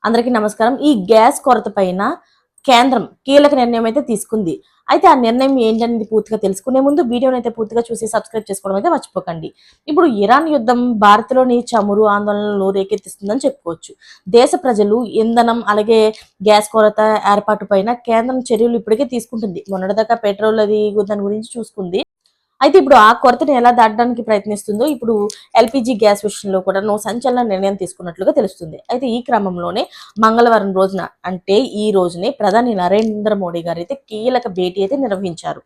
అందరికీ నమస్కారం. ఈ గ్యాస్ కొరత పైన కేంద్రం కీలక నిర్ణయం అయితే తీసుకుంది. అయితే ఆ నిర్ణయం ఏంటనేది పూర్తిగా తెలుసుకునే ముందు వీడియోని అయితే పూర్తిగా చూసి సబ్స్క్రైబ్ చేసుకోవడం అయితే మర్చిపోకండి. ఇప్పుడు ఇరాన్ యుద్ధం భారత్లోని చమురు ఆందోళనలు రేకెత్తిస్తుందని చెప్పుకోవచ్చు. దేశ ప్రజలు ఇంధనం అలాగే గ్యాస్ కొరత ఏర్పాటు పైన కేంద్రం చర్యలు ఇప్పటికే తీసుకుంటుంది. మొన్నటిదాకా పెట్రోల్ దాని గురించి చూసుకుంది. అయితే ఇప్పుడు ఆ కొరతను ఎలా దాటడానికి ప్రయత్నిస్తుందో ఇప్పుడు ఎల్పిజి గ్యాస్ విషయంలో కూడా సంచలన నిర్ణయం తీసుకున్నట్లుగా తెలుస్తుంది. అయితే ఈ క్రమంలోనే మంగళవారం రోజున అంటే ఈ రోజునే ప్రధాని నరేంద్ర మోడీ గారు అయితే కీలక భేటీ అయితే నిర్వహించారు.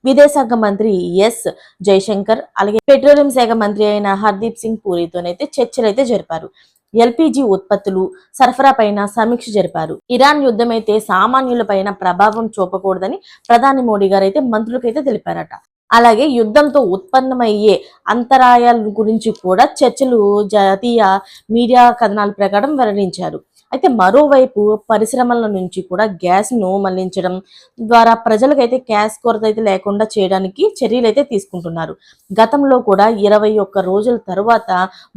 విదేశాంగ మంత్రి ఎస్ జైశంకర్ అలాగే పెట్రోలియం శాఖ మంత్రి అయిన హర్దీప్ సింగ్ పూరితోనైతే చర్చలు అయితే జరిపారు. ఎల్పిజి ఉత్పత్తులు సరఫరా పైన సమీక్ష జరిపారు. ఇరాన్ యుద్ధం అయితే సామాన్యుల పైన ప్రభావం చూపకూడదని ప్రధాని మోడీ గారు అయితే మంత్రులకైతే తెలిపారట. అలాగే యుద్ధంతో ఉత్పన్నమయ్యే అంతరాయాల గురించి కూడా చర్చలు జాతీయ మీడియా కథనాల ప్రకారం వెల్లడించారు. అయితే మరోవైపు పరిశ్రమల నుంచి కూడా గ్యాస్ ను మళ్లించడం ద్వారా ప్రజలకైతే గ్యాస్ కొరత అయితే లేకుండా చేయడానికి చర్యలు అయితే తీసుకుంటున్నారు. గతంలో కూడా 21 రోజుల తర్వాత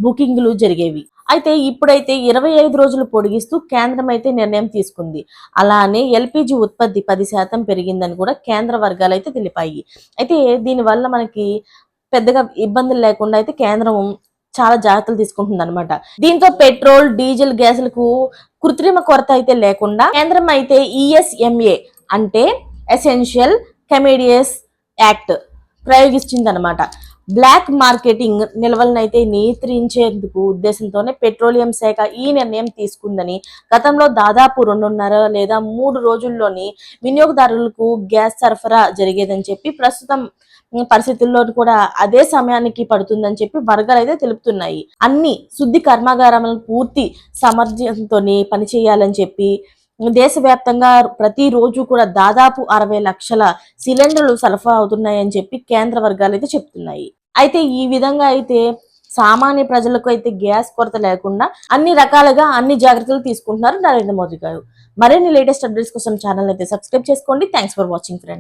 బుకింగ్లు జరిగేవి. అయితే ఇప్పుడైతే 25 రోజులు పొడిగిస్తూ కేంద్రం అయితే నిర్ణయం తీసుకుంది. అలానే ఎల్పిజి ఉత్పత్తి 10% పెరిగిందని కూడా కేంద్ర వర్గాలు అయితే తెలిపాయి. అయితే దీనివల్ల మనకి పెద్దగా ఇబ్బందులు లేకుండా అయితే కేంద్రం చాలా జాగ్రత్తలు తీసుకుంటుంది అనమాట. దీంతో పెట్రోల్ డీజిల్ గ్యాసులకు కృత్రిమ కొరత అయితే లేకుండా కేంద్రం అయితే ఈఎస్ఎంఏ అంటే ఎసెన్షియల్ కమోడిటీస్ యాక్ట్ ప్రయోగిస్తుంది అనమాట. బ్లాక్ మార్కెటింగ్ నిల్వలను అయితే నియంత్రించేందుకు ఉద్దేశంతోనే పెట్రోలియం శాఖ ఈ నిర్ణయం తీసుకుందని, గతంలో దాదాపు 2.5 లేదా 3 రోజుల్లోని వినియోగదారులకు గ్యాస్ సరఫరా జరిగేదని చెప్పి ప్రస్తుతం పరిస్థితుల్లో కూడా అదే సమయానికి పడుతుందని చెప్పి వర్గాలు అయితే తెలుపుతున్నాయి. అన్ని శుద్ధి కర్మాగారాలను పూర్తి సామర్థ్యంతో పనిచేయాలని చెప్పి దేశవ్యాప్తంగా ప్రతిరోజు కూడా దాదాపు 60 లక్షల సిలిండర్లు సరఫరా అవుతున్నాయని చెప్పి కేంద్ర వర్గాలు అయితే చెప్తున్నాయి. అయితే ఈ విధంగా అయితే సామాన్య ప్రజలకు అయితే గ్యాస్ కొరత లేకుండా అన్ని రకాలుగా అన్ని జాగ్రత్తలు తీసుకుంటున్నారు నరేంద్ర మోదీ గారు. మరిన్ని లేటెస్ట్ అప్డేట్స్ కోసం ఛానల్ అయితే సబ్స్క్రైబ్ చేసుకోండి. Thanks for watching friends.